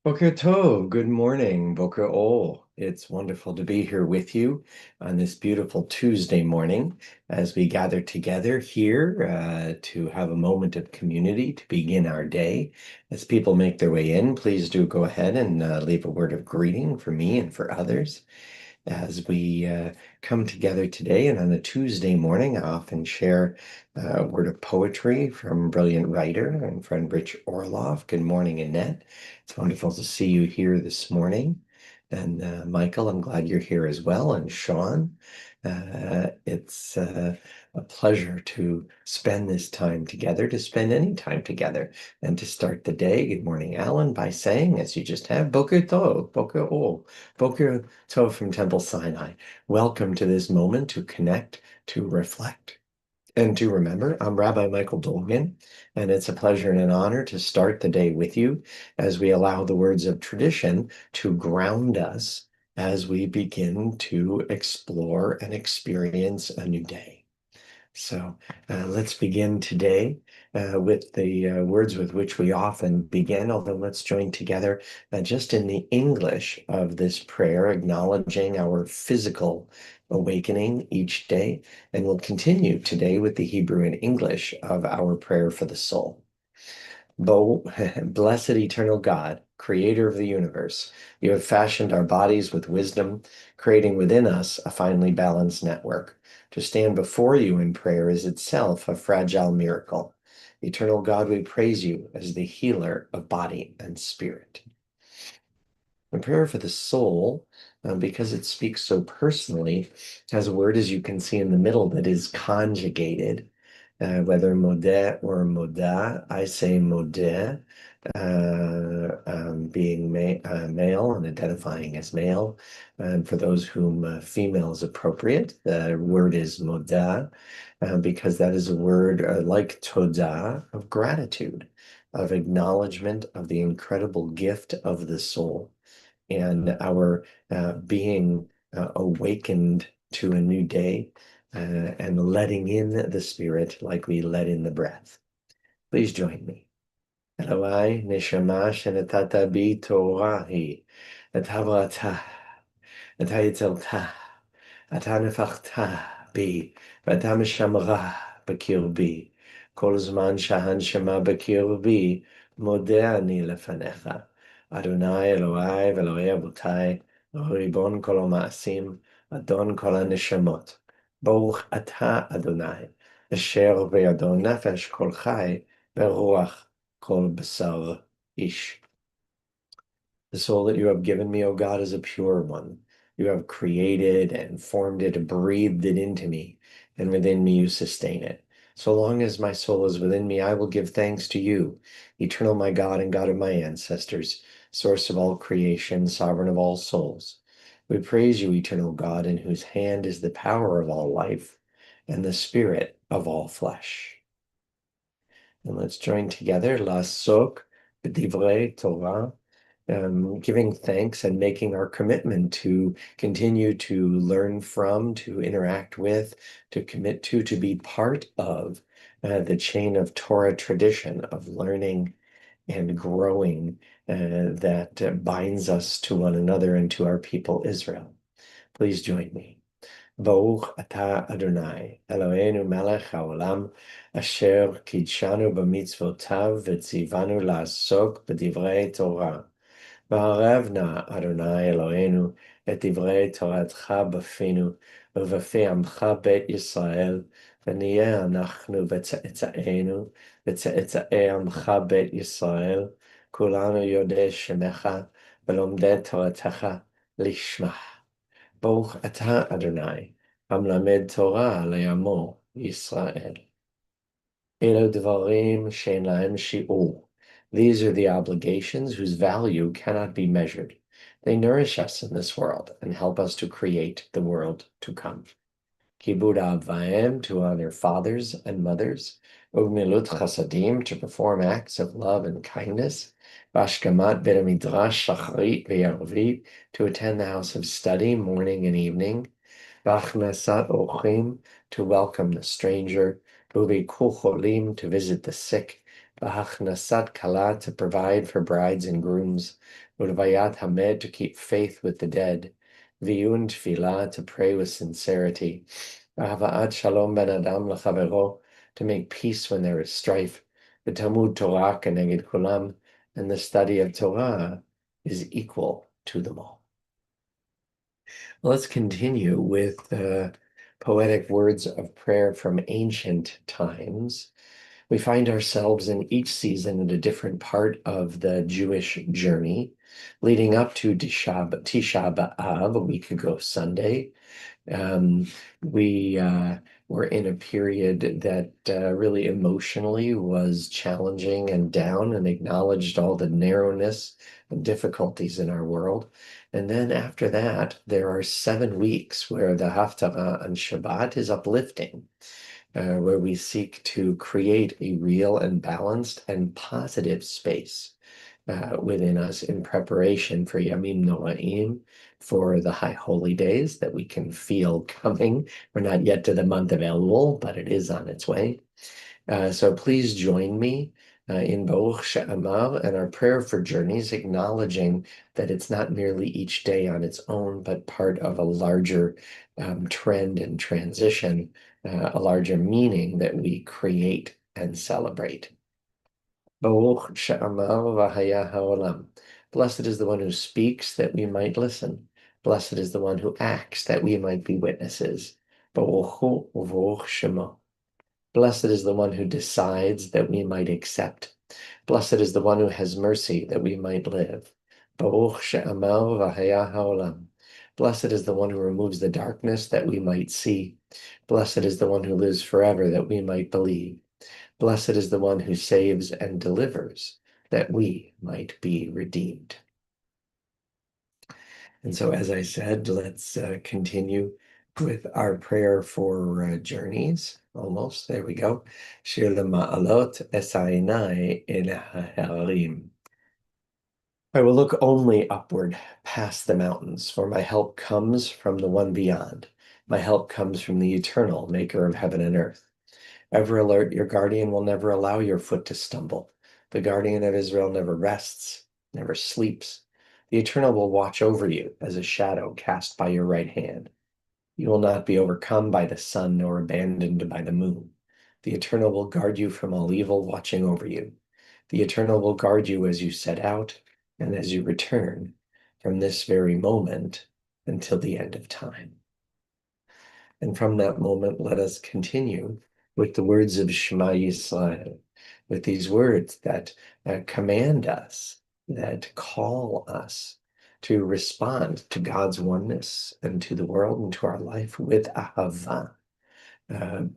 Boker Tov, good morning, Boker Ol. It's wonderful to be here with you on this beautiful Tuesday morning as we gather together here to have a moment of community to begin our day. As people make their way in, please do go ahead and leave a word of greeting for me and for others. As we come together today, and on a Tuesday morning, I often share a word of poetry from brilliant writer and friend Rich Orloff. Good morning, Annette. It's wonderful to see you here this morning. And Michael, I'm glad you're here as well. And Sean, it's a pleasure to spend this time together, to spend any time together, and to start the day. Good morning, Alan, by saying, as you just have, Boker Tov, Boker Ol, Boker Tov from Temple Sinai. Welcome to this moment to connect, to reflect, and to remember. I'm Rabbi Michael Dolgan, and it's a pleasure and an honor to start the day with you as we allow the words of tradition to ground us as we begin to explore and experience a new day. So let's begin today with the words with which we often begin, although let's join together just in the English of this prayer, acknowledging our physical awakening each day. And we'll continue today with the Hebrew and English of our prayer for the soul. Blessed eternal God, creator of the universe, you have fashioned our bodies with wisdom, creating within us a finely balanced network. To stand before you in prayer is itself a fragile miracle. Eternal God, we praise you as the healer of body and spirit. The prayer for the soul, because it speaks so personally, has a word, as you can see in the middle, that is conjugated. Whether modeh or moda, I say modeh, being male and identifying as male. And for those whom female is appropriate, the word is moda, because that is a word like todah, of gratitude, of acknowledgement of the incredible gift of the soul and our being awakened to a new day and letting in the spirit like we let in the breath. Please join me. Eloi, neshama shenatata bi Torah hi, et havrata, et hayitzelta, et hanefachta bi, ואת המשמרה בקרבי. כל זמן שהנשמה בקרבי, מודה אני לפניך. אדוני אלוהי ואלוהי אבותיי, ריבון כל המעשים, אדון כל הנשמות. ברוך אתה, אדוני, אשר בידו נפש כל חי, ורוח כל בשר איש. The soul that you have given me, O God, is a pure one. You have created and formed it, breathed it into me, and within me you sustain it. So long as my soul is within me, I will give thanks to you, eternal my God and God of my ancestors, source of all creation, sovereign of all souls. We praise you, eternal God, in whose hand is the power of all life and the spirit of all flesh. And let's join together, Lasok b'divrei Torah, giving thanks and making our commitment to continue to learn from, to interact with, to commit to be part of the chain of Torah tradition of learning and growing that binds us to one another and to our people Israel. Please join me. Baruch atah Adonai, Eloheinu melech haolam, asher kidshanu b'mitzvotav v'tzivanu la'asok b'divrei Torah. וערב נא אדוני אלוהינו את דברי תורתך בפינו ובפי עמך בית ישראל, ונהיה אנחנו וצאצאינו וצאצאי עמך בית ישראל, כולנו יודעי שמך ולומדי תורתך לשמה. ברוך אתה אדוני, המלמד תורה לעמו ישראל. אלו דברים שאין להם שיעור. These are the obligations whose value cannot be measured. They nourish us in this world and help us to create the world to come. Kibud av v'em, to honor fathers and mothers. Ugmilut chasadim, to perform acts of love and kindness. Vashkamat beit midrash shacharit ve'arvit, to attend the house of study morning and evening. V'achnasat ochim, to welcome the stranger. Uviku cholim, to visit the sick. V'hachnasat kala, to provide for brides and grooms, U'levayat hamed, to keep faith with the dead, V'yun tefillah, to pray with sincerity, V'hava'at shalom ben adam l'chavero, to make peace when there is strife, V'talmud Torah keneged kulam, and the study of Torah is equal to them all. Let's continue with poetic words of prayer from ancient times. We find ourselves in each season at a different part of the Jewish journey, leading up to Tisha B'Av, a week ago Sunday. We were in a period that really emotionally was challenging and down, and acknowledged all the narrowness and difficulties in our world. And then after that, there are 7 weeks where the Haftarah on Shabbat is uplifting, where we seek to create a real and balanced and positive space within us in preparation for Yamim Noa'im, for the high holy days that we can feel coming. We're not yet to the month of Elul, but it is on its way. So please join me in Baruch She'amar and our prayer for journeys, acknowledging that it's not merely each day on its own, but part of a larger trend and transition, a larger meaning that we create and celebrate. Baruch she'amar v'haya ha'olam. Blessed is the one who speaks that we might listen. Blessed is the one who acts that we might be witnesses. Baruch hu u'baruch shemo. Blessed is the one who decides that we might accept. Blessed is the one who has mercy that we might live. Baruch she'amar v'haya ha'olam. Blessed is the one who removes the darkness that we might see. Blessed is the one who lives forever that we might believe. Blessed is the one who saves and delivers, that we might be redeemed. And so, as I said, let's continue with our prayer for journeys. Almost, there we go. Shir lema'alot esainai el ha'harim. I will look only upward, past the mountains, for my help comes from the one beyond. My help comes from the eternal maker of heaven and earth. Ever alert, your guardian will never allow your foot to stumble. The guardian of Israel never rests, never sleeps. The Eternal will watch over you as a shadow cast by your right hand. You will not be overcome by the sun nor abandoned by the moon. The Eternal will guard you from all evil, watching over you. The Eternal will guard you as you set out and as you return from this very moment until the end of time. And from that moment, let us continue with the words of Shema Yisrael, with these words that command us, that call us to respond to God's oneness and to the world and to our life with ahava,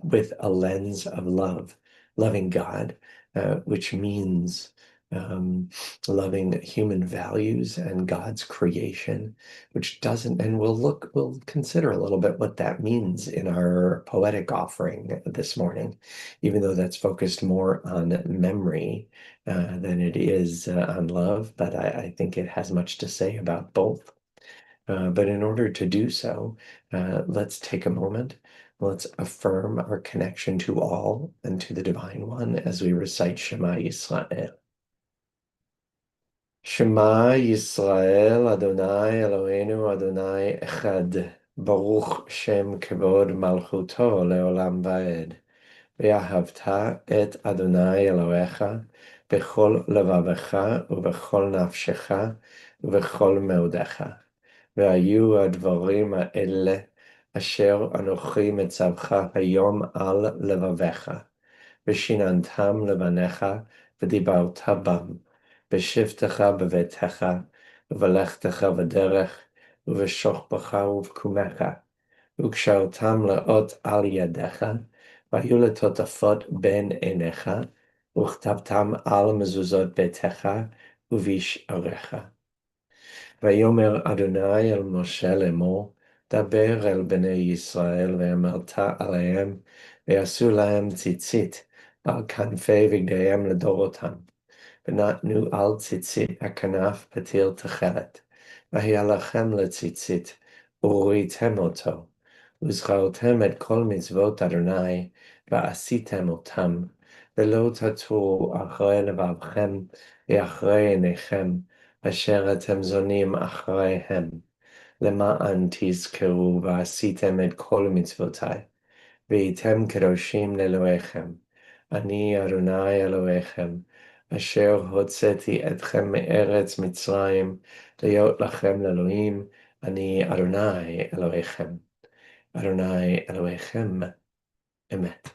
with a lens of love, loving God, which means loving human values and God's creation, which doesn't, and we'll consider a little bit what that means in our poetic offering this morning, even though that's focused more on memory than it is on love, but I think it has much to say about both. But in order to do so, let's take a moment. Let's affirm our connection to all and to the Divine One as we recite Shema Yisrael. Shema Yisrael, Adonai Eloheinu, Adonai Echad, Baruch Shem Kevod Malchuto Leolam Vaed. Ve'ahavta et Adonai Elohecha bechol levavecha ubechol nafshecha ubechol meudecha. והיו הדברים האלה אשר אנוכי מצווך היום על לבביך, ושיננתם לבניך ודיברת בם, בשבתך בביתך, ובלכתך בדרך, ובשוכבך ובקומך, וקשרתם לאות על ידיך, והיו לטוטפות בין עיניך, וכתבתם על מזוזות ביתך ובשעריך. ויאמר אדוני אל משה לאמור, דבר אל בני ישראל ואמרת עליהם, ויעשו להם ציצית על כנפי בגדיהם לדורותם, ונתנו על ציצית הכנף פתיל תכלת, והיה לכם לציצית, וראיתם אותו, וזכרתם את כל מצוות אדוני, ועשיתם אותם, ולא תטו אחרי לבבכם ואחרי עיניכם, אשר אתם זונים אחריהם, למען תזכרו ועשיתם את כל מצוותיי, והייתם קדושים לאלוהיכם. אני אדוני אלוהיכם, אשר הוצאתי אתכם מארץ מצרים, להיות לכם לאלוהים, אני אדוני אלוהיכם. אדוני אלוהיכם, אמת.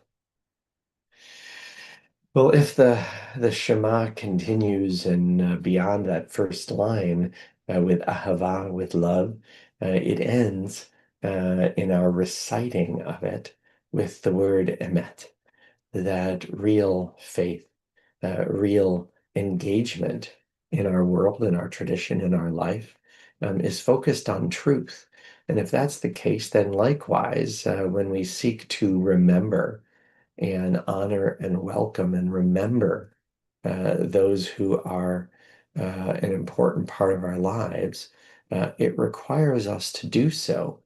Well, if the Shema continues and beyond that first line with ahava, with love, it ends in our reciting of it with the word emet, that real faith, real engagement in our world, in our tradition, in our life, is focused on truth. And if that's the case, then likewise, when we seek to remember and honor and welcome and remember those who are an important part of our lives, it requires us to do so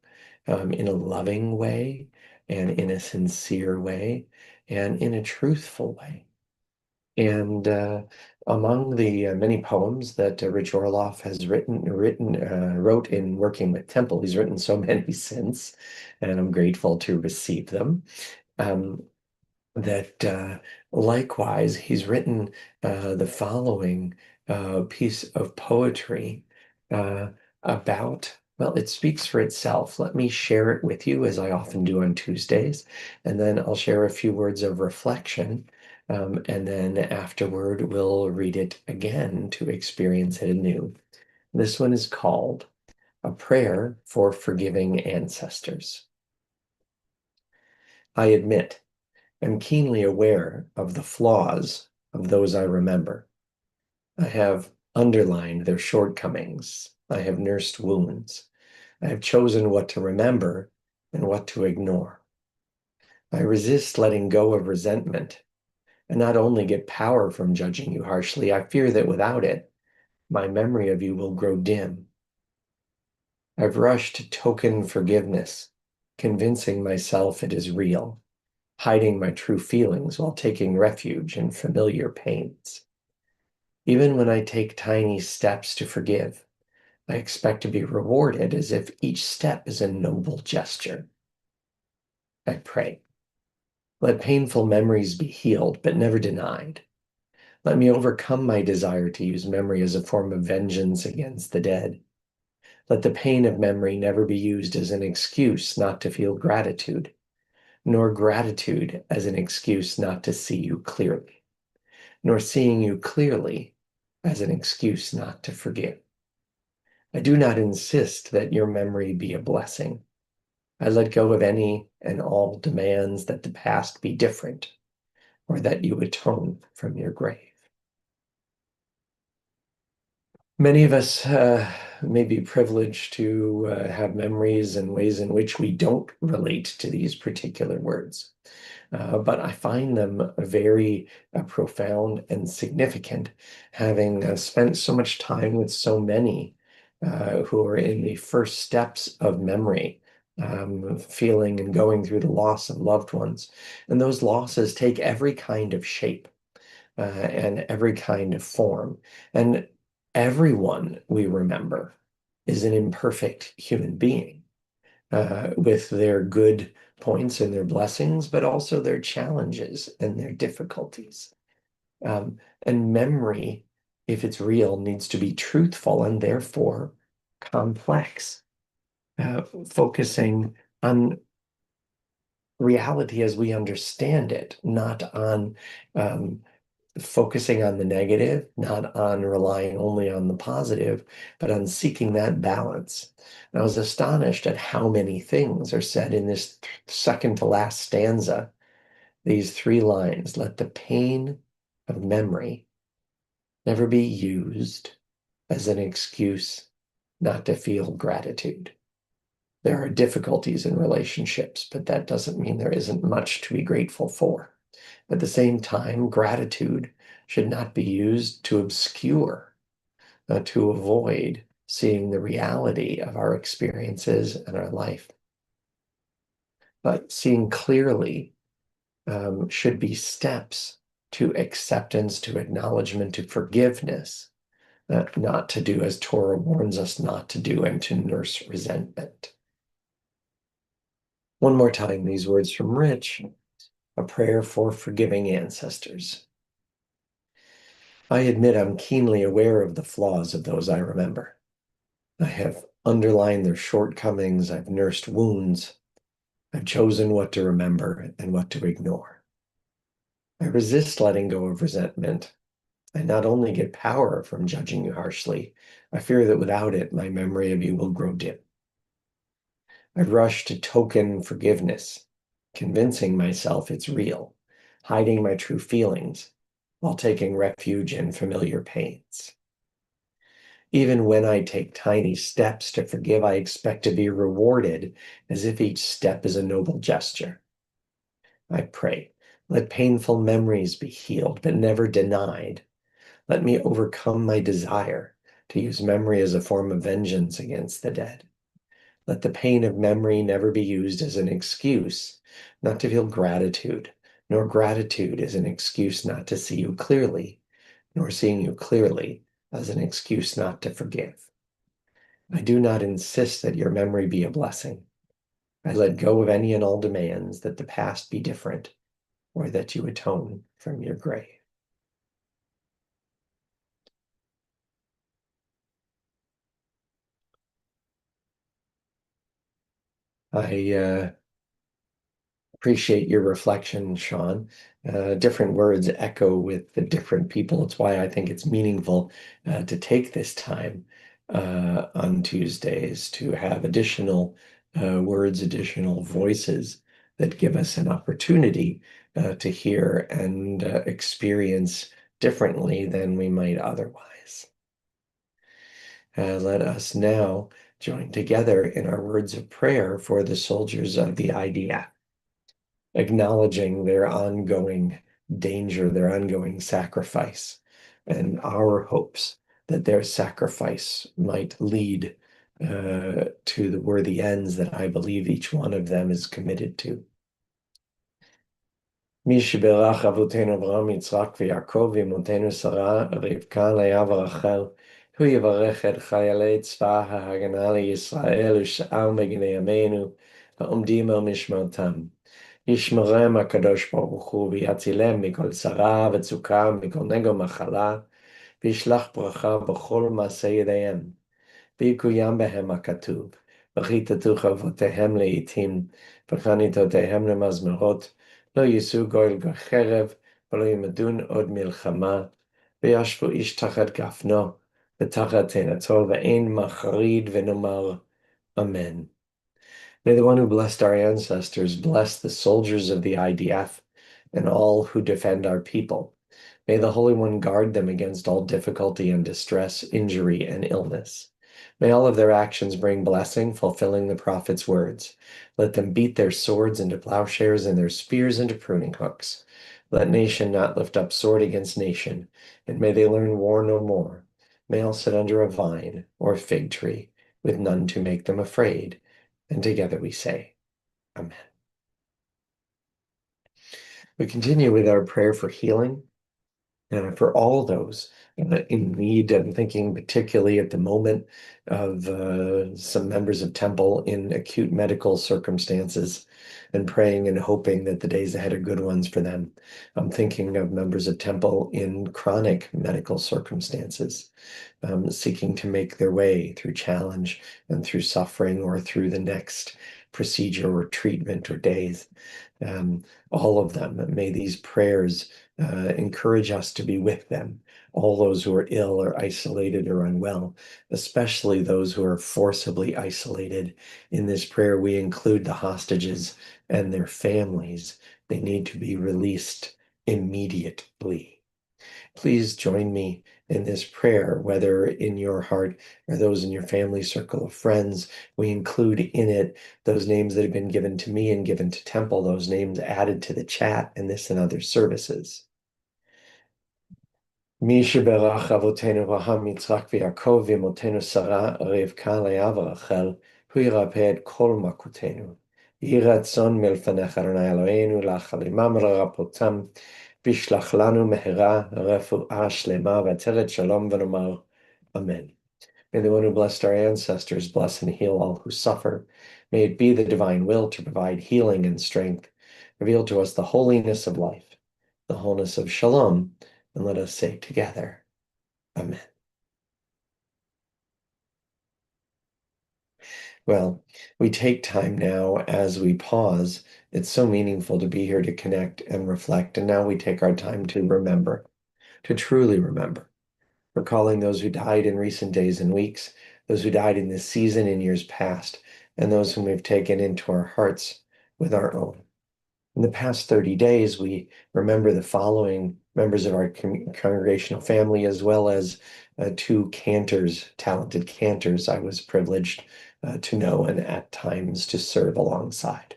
in a loving way and in a sincere way and in a truthful way. And among the many poems that Rich Orloff has wrote in working with Temple, he's written so many since, and I'm grateful to receive them. That likewise, he's written the following piece of poetry about, well, it speaks for itself. Let me share it with you as I often do on Tuesdays, and then I'll share a few words of reflection, and then afterward we'll read it again to experience it anew. This one is called A Prayer for Forgiving Ancestors. I admit, am keenly aware of the flaws of those I remember. I have underlined their shortcomings. I have nursed wounds. I have chosen what to remember and what to ignore. I resist letting go of resentment and not only get power from judging you harshly, I fear that without it, my memory of you will grow dim. I've rushed to token forgiveness, convincing myself it is real, hiding my true feelings while taking refuge in familiar pains. Even when I take tiny steps to forgive, I expect to be rewarded as if each step is a noble gesture. I pray. Let painful memories be healed, but never denied. Let me overcome my desire to use memory as a form of vengeance against the dead. Let the pain of memory never be used as an excuse not to feel gratitude, nor gratitude as an excuse not to see you clearly, nor seeing you clearly as an excuse not to forgive. I do not insist that your memory be a blessing. I let go of any and all demands that the past be different, or that you atone from your grave. Many of us may be privileged to have memories and ways in which we don't relate to these particular words. But I find them very profound and significant, having spent so much time with so many who are in the first steps of memory, feeling and going through the loss of loved ones. And those losses take every kind of shape and every kind of form. And everyone we remember is an imperfect human being with their good points and their blessings, but also their challenges and their difficulties. And memory, if it's real, needs to be truthful and therefore complex, focusing on reality as we understand it, not on focusing on the negative, not on relying only on the positive, but on seeking that balance. And I was astonished at how many things are said in this second to last stanza. These 3 lines: let the pain of memory never be used as an excuse not to feel gratitude. There are difficulties in relationships, but that doesn't mean there isn't much to be grateful for. At the same time, gratitude should not be used to obscure, to avoid seeing the reality of our experiences and our life. But seeing clearly should be steps to acceptance, to acknowledgement, to forgiveness, not to do as Torah warns us not to do, and to nurse resentment. One more time, these words from Rich, a prayer for forgiving ancestors. I admit I'm keenly aware of the flaws of those I remember. I have underlined their shortcomings, I've nursed wounds, I've chosen what to remember and what to ignore. I resist letting go of resentment. I not only get power from judging you harshly, I fear that without it, my memory of you will grow dim. I rush to token forgiveness, convincing myself it's real, hiding my true feelings, while taking refuge in familiar pains. Even when I take tiny steps to forgive, I expect to be rewarded as if each step is a noble gesture. I pray, let painful memories be healed, but never denied. Let me overcome my desire to use memory as a form of vengeance against the dead. Let the pain of memory never be used as an excuse not to feel gratitude, nor gratitude as an excuse not to see you clearly, nor seeing you clearly as an excuse not to forgive. I do not insist that your memory be a blessing. I let go of any and all demands that the past be different, or that you atone from your grave. I appreciate your reflection, Sean. Different words echo with the different people. It's why I think it's meaningful to take this time on Tuesdays to have additional words, additional voices that give us an opportunity to hear and experience differently than we might otherwise. Let us now join together in our words of prayer for the soldiers of the IDF, acknowledging their ongoing danger, their ongoing sacrifice, and our hopes that their sacrifice might lead to the worthy ends that I believe each one of them is committed to. מי שבירך אבותינו אברהם, יצחק ויעקב, ואמותינו שרה, רבקה, לאה ורחל, הוא יברך את חיילי צבא ההגנה לישראל ושאר מגיני עמנו, העומדים על משמרתם. ישמרם הקדוש ברוך הוא ויצילם מכל צרה וצוקה, מכל נגע ומחלה, וישלח ברכה בכל מעשה ידיהם. ויקוים בהם הכתוב, וכיתתו חרבותיהם לעתים, וחניתותיהם למזמרות, לא יישאו גוי חרב, ולא ילמדון עוד מלחמה, וישבו איש תחת גפנו, ותחת תאנתו, ואין מחריד ונאמר, Amen. May the one who blessed our ancestors bless the soldiers of the IDF and all who defend our people. May the Holy One guard them against all difficulty and distress, injury and illness. May all of their actions bring blessing, fulfilling the prophet's words. Let them beat their swords into plowshares and their spears into pruning hooks. Let nation not lift up sword against nation, and may they learn war no more. May all sit under a vine or fig tree, with none to make them afraid. And together we say, Amen. We continue with our prayer for healing. For all those in need, and thinking particularly at the moment of some members of Temple in acute medical circumstances, and praying and hoping that the days ahead are good ones for them. I'm thinking of members of Temple in chronic medical circumstances, seeking to make their way through challenge and through suffering or through the next procedure or treatment or days. All of them, may these prayers encourage us to be with them, all those who are ill or isolated or unwell, especially those who are forcibly isolated. In this prayer, we include the hostages and their families. They need to be released immediately. Please join me in this prayer, whether in your heart or those in your family circle of friends. We include in it those names that have been given to me and given to Temple, those names added to the chat in this and other services. מי שברך אבותינו אברהם, יצחק ויעקב, ואמותינו שרה, רבקה, לאה ורחל, הוא ירפא את כל מכותינו. יהי רצון מלפניך, אדוני אלוהינו, להחלימם ולרפאותם, Bishlach lanu mehera refuah shlema v'ateret shalom v'nomar. Amen. May the one who blessed our ancestors bless and heal all who suffer. May it be the divine will to provide healing and strength. Reveal to us the holiness of life, the wholeness of shalom, and let us say together, Amen. Well, we take time now as we pause. It's so meaningful to be here to connect and reflect. And now we take our time to remember, to truly remember, recalling those who died in recent days and weeks, those who died in this season in years past, and those whom we've taken into our hearts with our own. In the past 30 days, we remember the following members of our congregational family, as well as two cantors, talented cantors I was privileged to know and at times to serve alongside.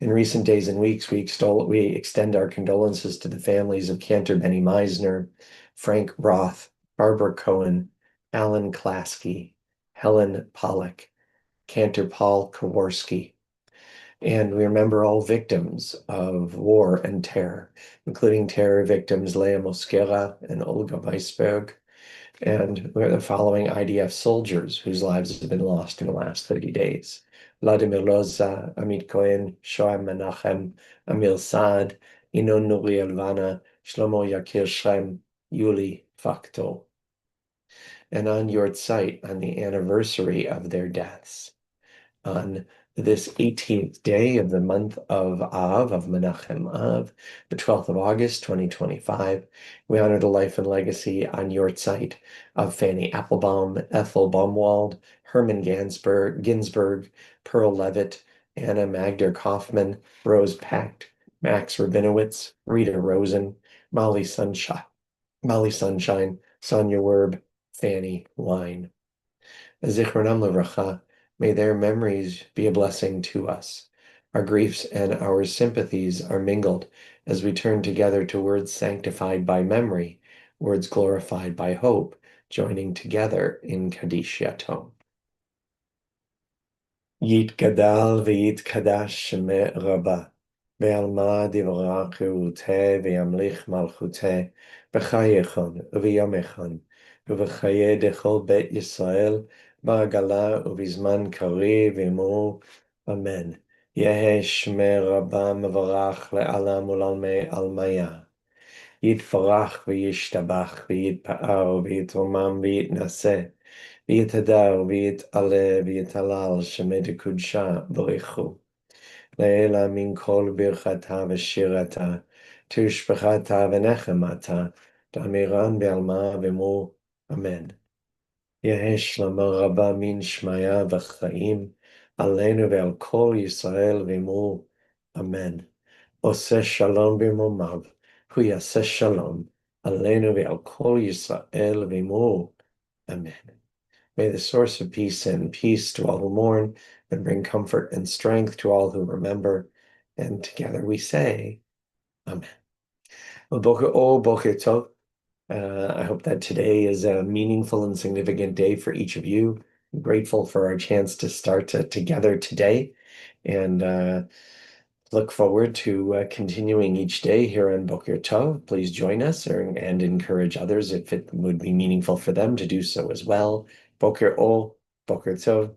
In recent days and weeks, we extend our condolences to the families of Cantor Benny Meisner, Frank Roth, Barbara Cohen, Alan Klasky, Helen Pollack, Cantor Paul Kowarski, and we remember all victims of war and terror, including terror victims Leah Mosquera and Olga Weisberg, and we're the following IDF soldiers whose lives have been lost in the last 30 days. Vladimir Loza, Amit Cohen, Shoam Menachem, Amir Saad, Inon Nuri Elvana, Shlomo Yakir Shrem, Yuli Fakto. And on Yahrzeit, on the anniversary of their deaths, on this 18th day of the month of Av, of Menachem Av, the 12th of August, 2025, we honor the life and legacy on Yahrzeit of Fanny Applebaum, Ethel Baumwald, Herman Ginsberg, Pearl Levitt, Anna Magder Kaufman, Rose Pact, Max Rabinowitz, Rita Rosen, Molly Sunshine, Sonia Werb, Fanny Wine. Zichronam Levracha, may their memories be a blessing to us. Our griefs and our sympathies are mingled as we turn together to words sanctified by memory, words glorified by hope, joining together in Kaddish Yatom. Yitgadal v'yitkadash shemeh rabba, ve'alma divrach cheruteh ve'yamlich malchuteh, b'chayechon u'v'yamechon, u'v'chaye dechol bet Yisrael, ba'agala u'vizman kari v'emu. Amen. Yehe shmeh rabba mevarach le'alam u'lalmei almaya. Yitfarach v'yishtabach v'yitpa'ar v'yitromam v'yitnaseh. ויתהדר ויתעלה ויתהלל שמי דקודשה ברכו. לעילה מן כל ברכתה ושירתה, תשבחתה ונחמתה, תאמירן בעלמה ואמור אמן. יהי שלמה רבה מן שמיה וחיים, עלינו ועל כל ישראל ואמור אמן. עושה שלום במרומיו, הוא יעשה שלום, עלינו ועל כל ישראל ואמור אמן. May the source of peace send peace to all who mourn and bring comfort and strength to all who remember. And together we say, Amen. Well, Boker Tov. I hope that today is a meaningful and significant day for each of you. I'm grateful for our chance to start together today, and look forward to continuing each day here on Boker Tov. Please join us and encourage others if it would be meaningful for them to do so as well. Boker Tov.